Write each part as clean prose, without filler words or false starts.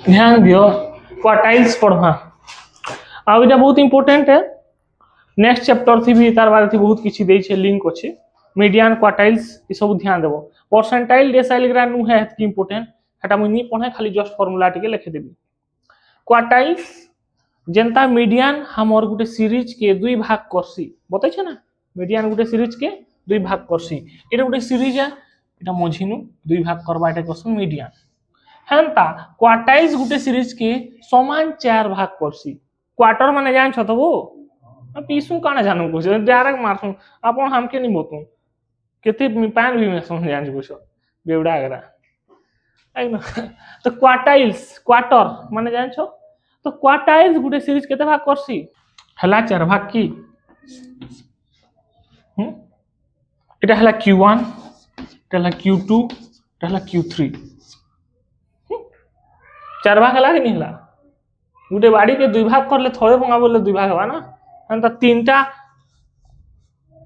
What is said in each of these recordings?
ध्यान दियो क्वार्टाइल्स पढ़वा आ एटा बहुत इंपोर्टेंट है नेक्स्ट चैप्टर थी भी तार बारे थी बहुत किछि दै छै लिंक अछि मीडियन क्वार्टाइल्स ई सब ध्यान देबो परसेंटाइल डेसाइल ग्रा नु है कि इंपोर्टेंट हटा मुनी पढ़े खाली जस्ट फार्मूला टिके लिख देबी क्वार्टाइल्स जनता मीडियन हमर गुटे सीरीज के दुई भाग करसी बतै छै ना मीडियन गुटे सीरीज के दुई भाग करसी एटा गुटे सीरीज है एटा मझिनु दुई भाग करबा एटा क्वेश्चन मीडियन हेंता क्वार्टाइल्स गुटे सीरीज के समान चार भाग करसी क्वार्टर माने जान छ तो वो पीसू काना जानू कुछ डायरेक्ट मारसू अपन हम के नहीं बोतू केते पान भी में समझ जान कुछ बेवड़ा अगरा एकदम तो क्वार्टाइल्स क्वार्टर माने जान छ तो क्वार्टाइल्स गुटे सीरीज केते भाग करसी हला चार भाग की এটা হলা Q1 এটা হলা Q2 এটা হলা Q3 চার ভাগ হলা কি নিহলা গুটে বাড়ি কে দুই ভাগ করলে থরে ভঙা বললে দুই ভাগ হবা না তা তিনটা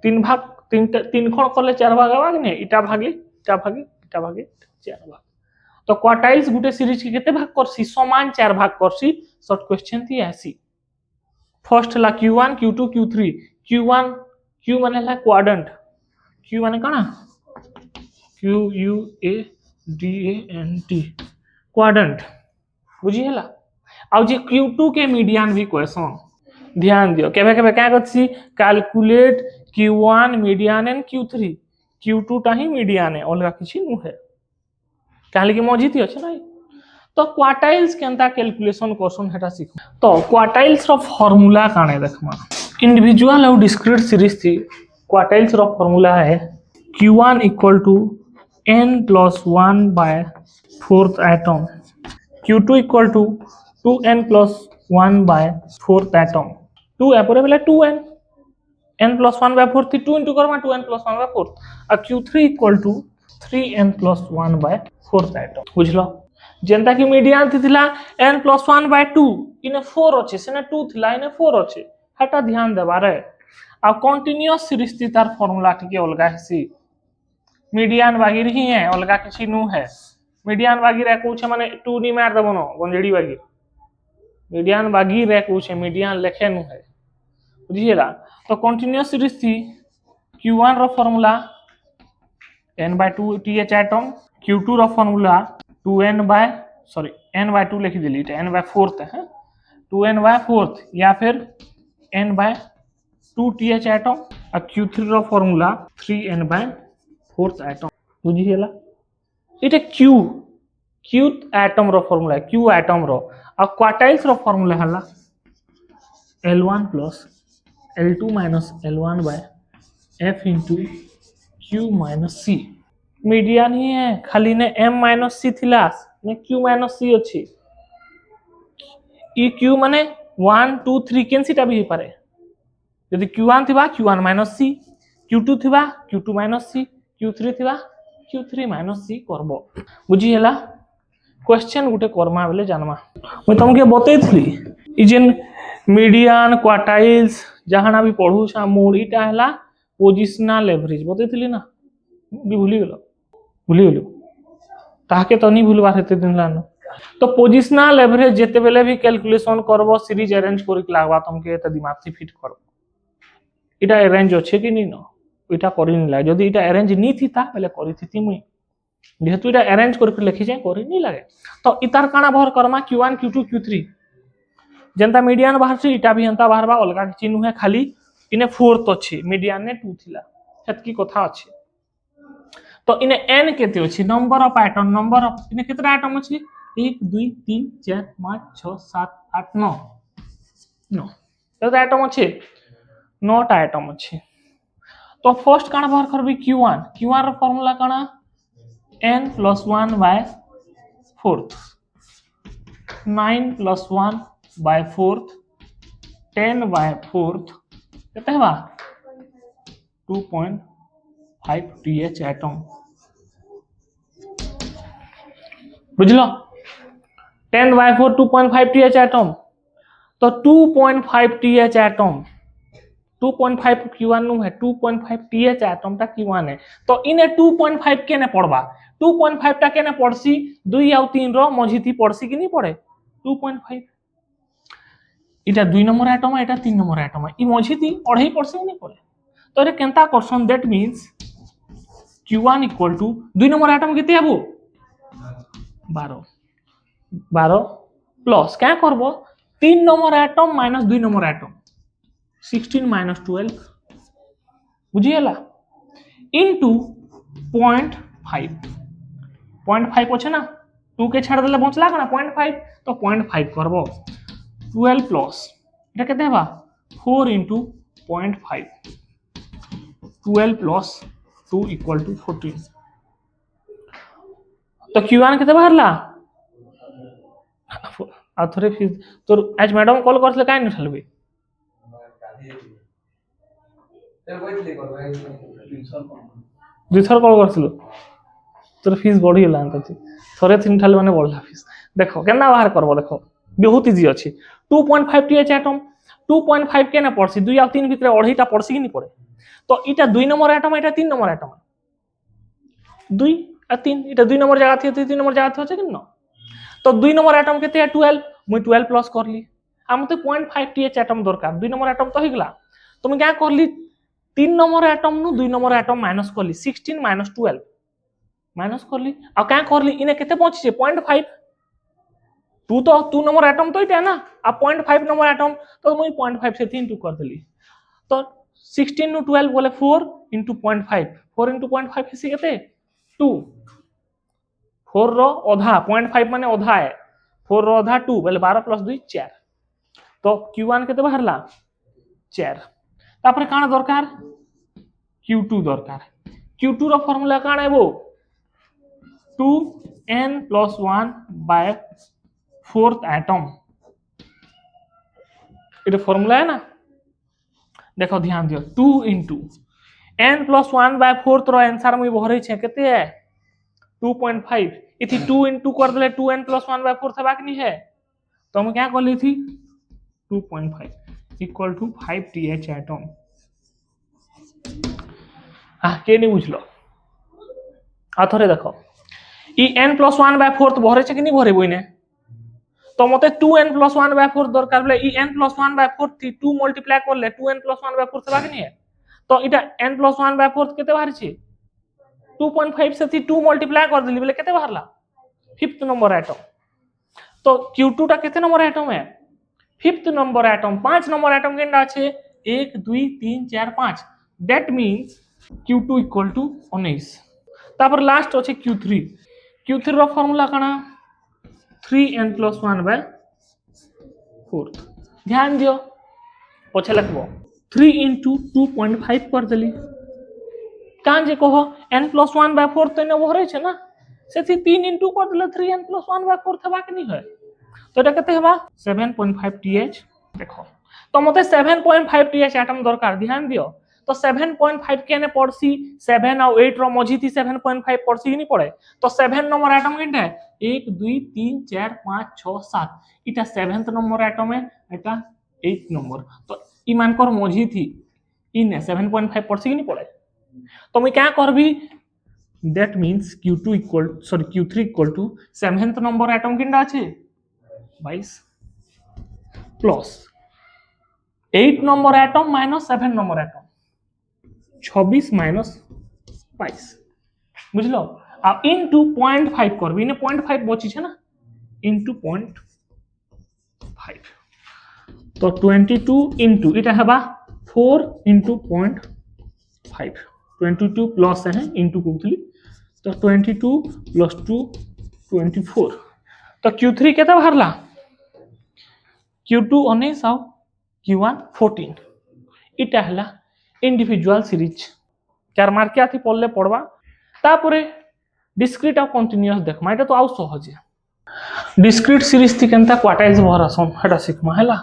তিন ভাগ তিনটা তিন খড় করলে চার ভাগ হবা কি नहीं इटा भागी चार भाग तो क्वार्टाइल्स गुटे सीरीज के केते भाग करसी समान चार भाग करसी शॉर्ट क्वेश्चन थी ऐसी फर्स्ट हला Q1 Q2 Q3 Q1 Q माने हला क्वाड्रेंट Q माने काना Q U A D A N T quadrant बुझी हला आ जे Q2 के मीडियन भी क्वेश्चन ध्यान दियो केबे केबे क्या करछि calculate Q1 median and Q3 Q2 टा ही मीडियन है अलगा किछि नु है काहे कि मौजूद अछि नै तो क्वार्टाइल्स केनता कैलकुलेशन क्वेश्चन हेटा सीख तो क्वार्टाइल्स रो फार्मूला काने देखमा इंडिविजुअल और डिस्क्रीट सीरीज थी क्वार्टाइल्स रो फार्मूला है Q1 equal to n plus 1 by fourth atom Q2 equal to 2n plus 1 by fourth atom 2 एपरे बेला 2n n plus 1 by 4 थी 2 into करमा 2n plus 1 by 4 आ Q3 equal to 3n plus 1 by fourth atom बुझलो जनता की median थिला n plus 1 by 2 इने 4 अछि सेने 2 थिला इने 4 अछि हटा ध्यान देबारे आ कंटीन्यूअस सीरीज थी तार फार्मूला टिके अलगा हेसी मीडियन बागिर ही है अलगा किछि नु है मीडियन बागिर रे कहू छे माने 2 नी मार देबो न गंजेड़ी बागिर मीडियन बागिर रे कहू छे मीडियन लेखे नु है बुझिएला तो कंटीन्यूअस सीरीज थी Q1 रो formula n by 2 th item Q2 रो formula 2n by sorry n by 2 लिख दिली n by 4th है 2n by 4th या फिर n by 2 th एटम और Q3 रो formula 3n by 4th atom बुझिएला इटे q एटम रो फार्मूला q एटम रो और क्वार्टाइल्स रो फार्मूला हला L1 plus L2 minus L1 by F into Q minus C median ही है खाली ने M minus C थिला ने Q minus C अछि ई Q माने 1 2 3 केनसीटा भी पारे यदि Q1 थिबा Q1 minus C Q2 थिबा Q2 minus C Q3 थिबा Q3 minus C करबो बुझी हला क्वेश्चन गुटे करमा बेले जानमा मैं तुमके बतैथली ई जेन मीडियन क्वार्टाइल्स जहाना भी पढ़ू छा मोड इटा हला पोजिशनल एवरेज बतैथली ना भी भूली गेलो ताके तो नहीं भूलबार हेते दिन लान तो पोजिशनल एवरेज जेते बेले भी कैलकुलेशन करबो सीरीज अरेंज करि के लागबा तुमके त दिमाग से फिट करबो इटा अरेंज अछि कि नहीं न इटा करि नहीं लागे जदी इटा अरेंज नहीं थी ता पहले करि थी मुई जेहेतु इटा अरेंज करके लिखि जाय करि नहीं लागे तो इतार काना भर करमा Q1 Q2 Q3 जनता मीडियन बाहर से इटा भी हंता बाहर बा अलगा चिन्ह है खाली इने 4th अछि मीडियन ने 2 थिला हेतकी कथा अछि तो इने n केते अछि number of atom number of इने केतरा एटम अछि 1 2 3 4 5 6 7 8 9 9 केतरा एटम अछि 9 टा एटम अछि तो फर्स्ट काना बाहर करबी Q1 रो फार्मूला काना n plus 1 by 4th 9 plus 1 by 4th 10 by 4th कितना है बा 2.5 th एटम बुझलो 10 by 4 2.5 th एटम तो 2.5 th एटम 2.5 Q1 नु है 2.5 th एटम ता Q1 है तो इने 2.5 के ने पड़बा 2.5 टा केने पड़सी 2 आउ 3 रो मझी थी पड़सी कि नहीं पड़े 2.5 इटा 2 नंबर एटम एटा 3 नंबर एटम ई मझी थी अढ़ाई पड़सी कि नहीं पड़े तो रे केनता करसन that means Q1 equal to 2 number atom केते आबो 12 प्लस क्या करबो 3 number atom minus 2 number atom 16 minus 12 बुझिएला इनटू 0.5 अच्छे ना 2 के छाड़ देले बचला कना 0.5 तो 0.5 करबो 12 प्लस এটা কেতে হবা 4 into 0.5 12 plus 2 equal to 14 तो Q1 केते बाहरला आ थोड़े फिर तो आज मैडम कॉल करले काहे न ठलबे दुथर कॉल करथिलो तोर फीस बढ़ी गेला अंत थोड़े तीन ठाल माने बढ़ला फीस देखो केना बाहर करबो देखो बहुत इजी अछि 2.5 टी एच एटम 2.5 के ना पड़सी 2 या 3 भितर अढ़ाईटा पड़सी कि नहीं पड़े तो इटा 2 नंबर एटम इटा 3 नंबर एटम 2 आ 3 इटा 2 नंबर जगह थी 3 नंबर जगह थी कि न तो 2 नंबर एटम केते है 12 मुई 12 प्लस करली आ मते 0.5 टी एच एटम दरकार 2 नंबर एटम तो हिगला तो मैं क्या करली 3 नंबर एटम नु 2 नंबर एटम माइनस करली 16 माइनस 12 माइनस करली आ क्या करली इने केते पहुंची 0.5 2 नंबर एटम तो इटा ना आ 0.5 नंबर एटम तो मुई 0.5 से 3 कर देली तो 16 नु 12 बोले 4 into 0.5 4 into 0.5 हेसी केते 2 4 रो आधा 0.5 माने आधा है 4 रो आधा 2 बोले 12 plus 2 4 तो Q1 केते बाहरला 4 तापर काना दरकार Q2 दरकार Q2 रो फार्मूला काना एबो 2n plus 1 by 4th atom ये फार्मूला है ना देखो ध्यान दियो 2 into n plus 1 by 4th रो आंसर में भरे छे केते है 2.5 इथि 2 into कर देले 2n plus 1 by 4th हेबा कि नहीं है तो हम क्या कर ली थी 2.5 इक्वल टू 5 टीएच एटम हां के नहीं बुझलो आ थोड़े देखो ई n plus 1 by 4th भरे छे कि नहीं भरे बोइने तो मते 2n plus 1 by 4 दरकार बोले ई n plus 1 by 4 थी 2 मल्टीप्लाई करले 2n plus 1 by 4 हेबा कि नहीं है तो इटा n plus 1 by 4 केते बाहर छी 2.5 से थी 2 मल्टीप्लाई कर देली बोले केते बाहरला 5th नंबर एटम तो Q2 टा केते नंबर एटम है 5th number atom 5 number atom Canada আছে 1 2 3 4 5 that means Q2 equal to 19 तापर लास्ट আছে Q3 रो फार्मूला काना 3n plus 1 by 4th ध्यान दियो पछे लिखबो 3 into 2.5 कर देली कान जे कहो n plus 1 by 4 तो ने भरे छे ना सेथि 3 into कर देले 3n plus 1 by 4 हेबा कि नहीं है तो एटा केते हेबा 7.5 th देखो तो मते 7.5 th एटम दरकार ध्यान दियो तो 7.5 केने पड़सी 7 और 8 रो मझी थी 7.5 पड़सी कि नहीं पड़े तो 7 नंबर एटम केनटा है 1 2 3 4 5 6 7 इटा 7th नंबर एटम है एटा 8th नंबर तो ई मान कर मझी थी इन 7.5 पड़सी कि नहीं पड़े तो मैं क्या करबी that means Q2 equal sorry Q3 equal to 7th number atom केनटा আছে 22 plus 8 number atom minus 7 number atom 26 minus 22 बुझलो अब इनटू 0.5 करबी इने 0.5 बची छे ना इनटू 0.5 तो 22 इनटू इटा हेबा 4 into 0.5 22 प्लस है इनटू कोथली तो 22 plus 2 24 तो Q3 केते बाहरला Q2 19 आउ Q1 14 इटा हला इंडिविजुअल सीरीज 4 मार्क क्या थी पढ़ले पड़वा तापरे डिस्क्रीट और कंटीन्यूअस देखमा एटा तो आउ सहज डिस्क्रीट सीरीज थी केनता क्वार्टाइल्स भरसन हेटा सिखमा हला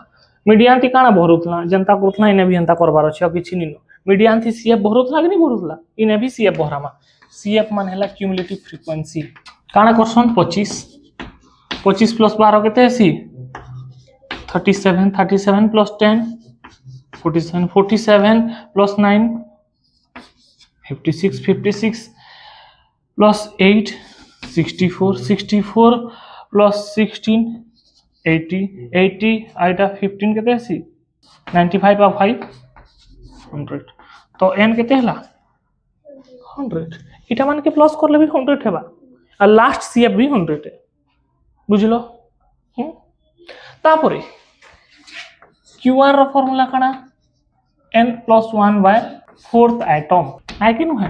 मीडियन थी काना भरुतला जनता करतला इने भी जनता करबार अछि किछि निनो मीडियन थी सीएफ भरुतला कि नहीं भरुतला इने भी सीएफ भरामा सीएफ मान हला क्यूमुलेटिव फ्रीक्वेंसी काना करसन 25 प्लस 12 केते आसी 37 plus 10 47 plus 9 56 plus 8 64 64 plus 16 80 80 iota 15 केते आसी 95 आ 5 100 तो n केते हला 100 इटा मान के प्लस करले भी 100 हेबा आ लास्ट सीएफ भी 100 है बुझलो तापरे क्यूआर रो फार्मूला काना n + 1 बाय फोर्थ एटम है कि नुहे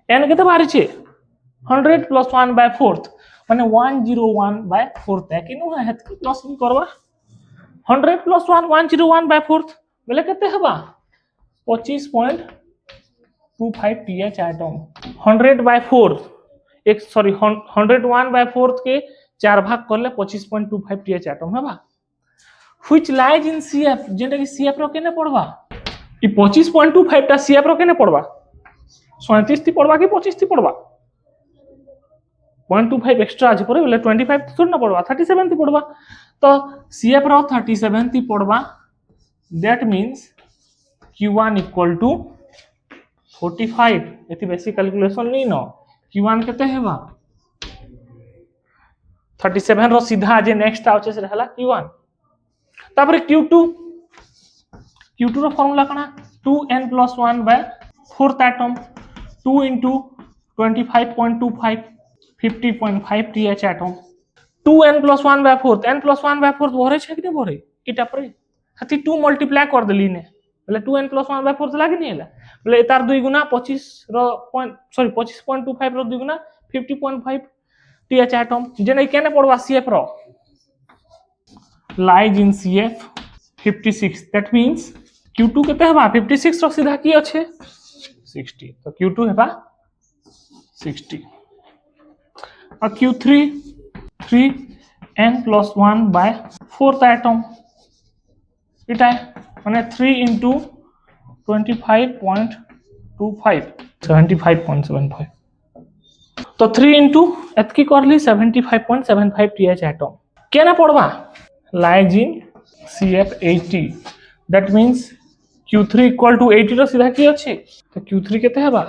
n केते बाहरी छे 100 + 1 बाय फोर्थ माने 101 बाय फोर्थ है कि नुहे हेत प्लस भी करबा 100 + 1 101 बाय फोर्थ बोले केते हेबा 25.25 टीएच एटम 100 बाय 4 एक सॉरी 101 बाय फोर्थ के 4 भाग करले 25.25 टीएच एटम हेबा व्हिच लाइज इन सीएफ जेंटा कि सीएफ रो केने पड़बा ई 25.25 टा सीएफ रो केने पड़बा 37 थी पड़बा कि 25 थी पड़बा 0.25 एक्स्ट्रा आज पड़े बोले 25 थोड़ी ना पड़बा 37 थी पड़बा तो सीएफ रो 37 थी पड़बा दैट मींस Q1 = 45 एति बेसिक कैलकुलेशन नहीं न Q1 केते हेबा 37 रो सीधा जे नेक्स्ट आउचे से रहला Q1 तापर Q2 रो फार्मूला कना 2n + 1 by fourth item 2 * 25.25 50.5 th item 2n + 1 by fourth n + 1 by fourth भरे छै कि नहीं भरे इटा पर हती 2 मल्टीप्लाई कर देली ने बोले 2n + 1 बाय फोर्थ लागे नहीं हला बोले तार 2 गुना 25 रो पॉइंट सॉरी 25.25 रो 2 गुना 50.5 टीएच एटम जेने केने पड़वा सीएफ रो lies in CF 56 that means Q2 केते हेबा 56 रो सीधा की अछि 60 तो Q2 हेबा 60 और Q3 3n + 1 by fourth atom इटा माने 3 * 25.25 75.75 तो 3 * एतकी करली 75.75 टीएच एटम केना पड़बा lies in CF 80 that means Q3 = 80 रो सीधा की अछि तो Q3 केते हेबा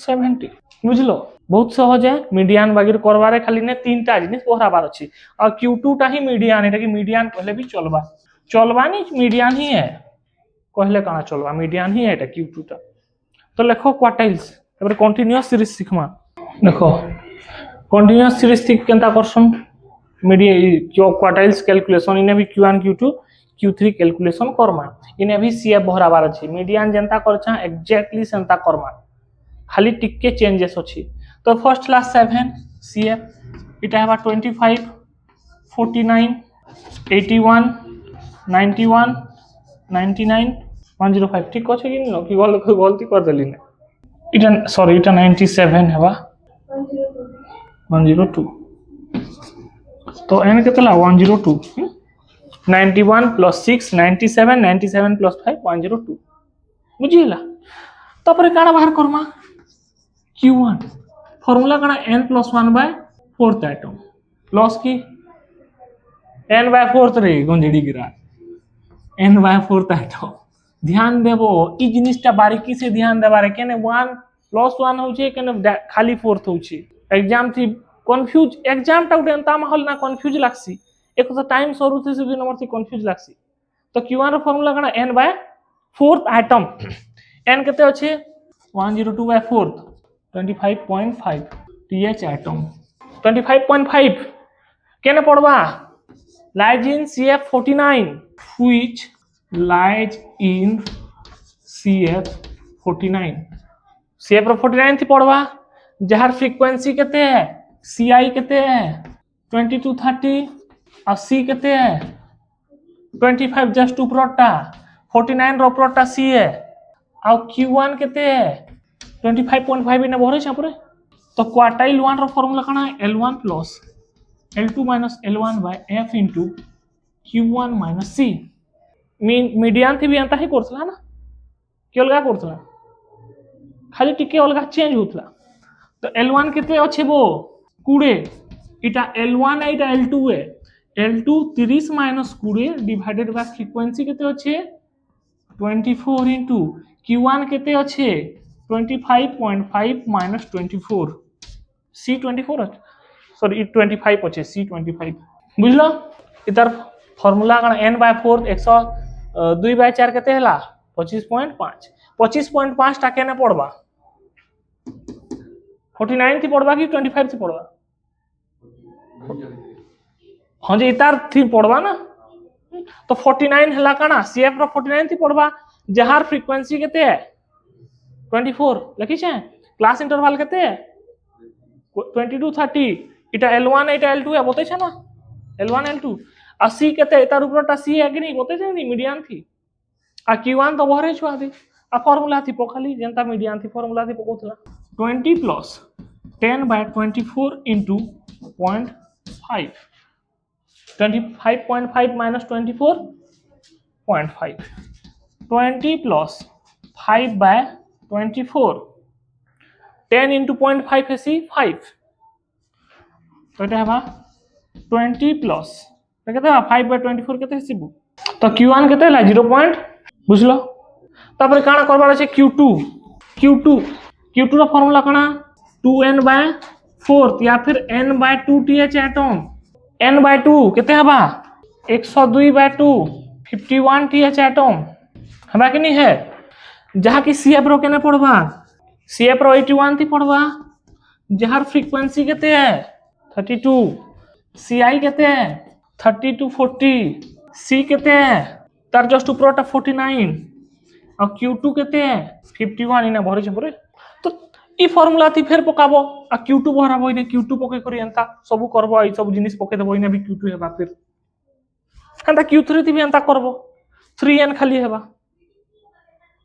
70 बुझलो बहुत सहज है मीडियन वगैर करबारे खाली ने तीनटा जिनिस पहराबार अछि और Q2 टा ही मीडियन एटा कि मीडियन कहले भी चलबा नहीं मीडियन ही है कहले काना चलबा मीडियन ही है एटा Q2 टा तो लिखो क्वार्टाइल्स तबरे कंटीन्यूअस सीरीज सिखमा देखो कंटीन्यूअस सीरीज सिख केनता करसन क्यों क्वार्टाइल्स कैलकुलेशन इने भी Q1 Q2 Q3 calculation Karma इने भी सीएफ बहराबार अछि मीडियन जनता करछा एग्जैक्टली सेंता करमा खाली टिके चेंजेस अछि तो फर्स्ट क्लास 7 सीएफ इटा हेबा 25 49 81 91 99 105 ठीक अछि कि न कि गलती कर देली ने इटा सॉरी इटा 97 हेबा 102 तो n केतला 102 91 + 6 97 97 + 5 102 बुझिला तापर काना बाहर करमा Q1 फार्मूला काना n + 1 by fourth atom plus की n बाय फोर्थ रे गंजेडी गिरा n बाय फोर्थ एटम ध्यान देबो ई जिनिसटा बारीकी से ध्यान देबारे केने 1 + 1 होउछे केने खाली फोर्थ होउछे एग्जाम थी कंफ्यूज एग्जाम टा उठे अंता महल ना कंफ्यूज लागसी एक तो टाइम सरू थे से नंबर थी कंफ्यूज लागसी तो Q1 रो फार्मूला काना n bye fourth atom n केते अछि 102 बाय फोर्थ 25.5 टीएच एटम 25.5 केने पड़बा lies in CF 49 which lies in CF 49 CF रो 49 थी पड़बा जहार फ्रीक्वेंसी केते है CI केते है 2230 और C केते है 25 जस्ट ऊपरटा 49 रो ऊपरटा C है और Q1 केते है 25.5 इने भरे छ पुरे तो क्वार्टाइल 1 रो फार्मूला काना L1 + L2 - L1 bye F * Q1 - C median थी भी अंता ही करथला ना कि अलगा करथला खाली टिके अलगा चेंज होतला तो L1 केते अछि बो 20 इटा L1 है इटा L2 है L2 30 - 20 डिवाइडेड बाय फ्रीक्वेंसी केते अछि 24 * Q1 केते अछि 25.5 - 24 C24 सॉरी 25 अच्छे C25 बुझलो इधर फॉर्मूला कण n/4 102/4 केते हला 25.5 25.5 टा केने पड़बा 49 थी पड़बा कि 25 थी पड़बा हाँ जी इतार थी पड़बा ना तो 49 हला काना CF रो 49 थी पड़बा जहार फ्रीक्वेंसी केते है 24 लिखी छे क्लास इंटरवल केते है 22 30 इटा L1 इटा L2 है बोते छे ना L1 L2 आ C केते इतार ऊपरटा C है कि नहीं बोते छे नहीं मीडियन थी आ Q1 तो बहरे छुआ थी आ फार्मूला थी पोखाली जनता मीडियन थी फार्मूला थी पकोतला 20 plus 10/24 into 0.5 25.5 minus 24.5 20 plus 5/24 10 into 0.5 है 5 तो এটা হবা 20 plus কেতে 5/24 কেতে হিসিবু তো Q1 কেতে হলা 0. বুঝলো তারপরে কানা করবার আছে Q2 ର ফর্মুলা কানা 2n/4 या फिर n/2th एटम n/2 केते हबा 102/2 51th एटम हबा कि नहीं है जहा की CF रो केने पड़बा CF रो 81 थी पड़बा जहार फ्रीक्वेंसी केते है 32 CI केते है 30 to 40 C केते है तार जस्ट ऊपरटा 49 और Q2 केते है 51 इना भरे छे परे तो ई फार्मूला थी फिर पकाबो आ Q2 भराबो इने Q2 पके करी एंता सब करबो ई सब जिनिस पके देबो इने भी Q2 हेबा फिर एंता Q3 थी भी एंता करबो 3n खाली हेबा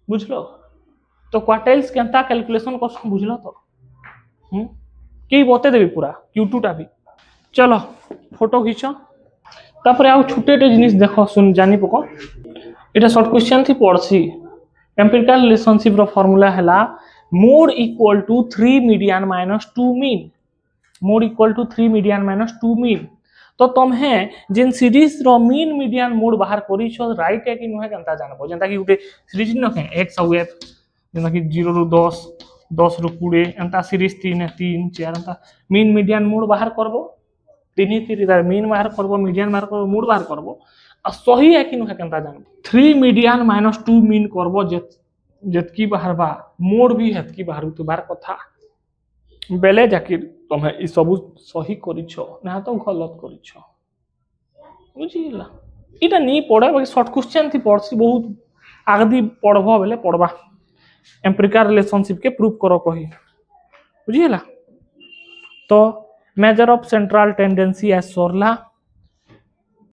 बुझलो तो क्वार्टाइल्स केंता कैलकुलेशन को बुझलो तो की बते देबी पूरा Q2 टा भी चलो फोटो खींचो तापर आउ छुटेटे जिनिस देखो सुन जानी पको एटा शॉर्ट क्वेश्चन थी पड़सी एम्पिरिकल रिलेशनशिप रो फार्मूला हला mode equal to 3 median minus 2 mean mode equal to 3 median minus 2 mean तो तुम्हे जिन सीरीज रो मीन मीडियन मोड बाहर करी छो राइट है कि नुहे केनता जानबो जेंता कि उटे सीरीज नखे x और f जेंता कि 0 रु 10 10 रु 20 एंता सीरीज 3 3 4 एंता मीन मीडियन मोड बाहर करबो तीन ही इधर मीन बाहर करबो मीडियन बाहर करबो मोड बाहर करबो आ सही है कि नुहे केनता जानबो 3 मीडियन माइनस 2 मीन करबो जतकी बाहर बा मोड भी हेतकी बाहर तो बाहर कथा बेले जाके तुम्हें ई सब सही करिछो ना तो गलत करिछो बुझिला इटा नहीं पड़े बाकी शॉर्ट क्वेश्चन थी पड़सी बहुत आगदी पढ़बो बेले पढ़बा एम्पिरिकल रिलेशनशिप के प्रूफ करो कही बुझिला तो measure of central tendency as सोरला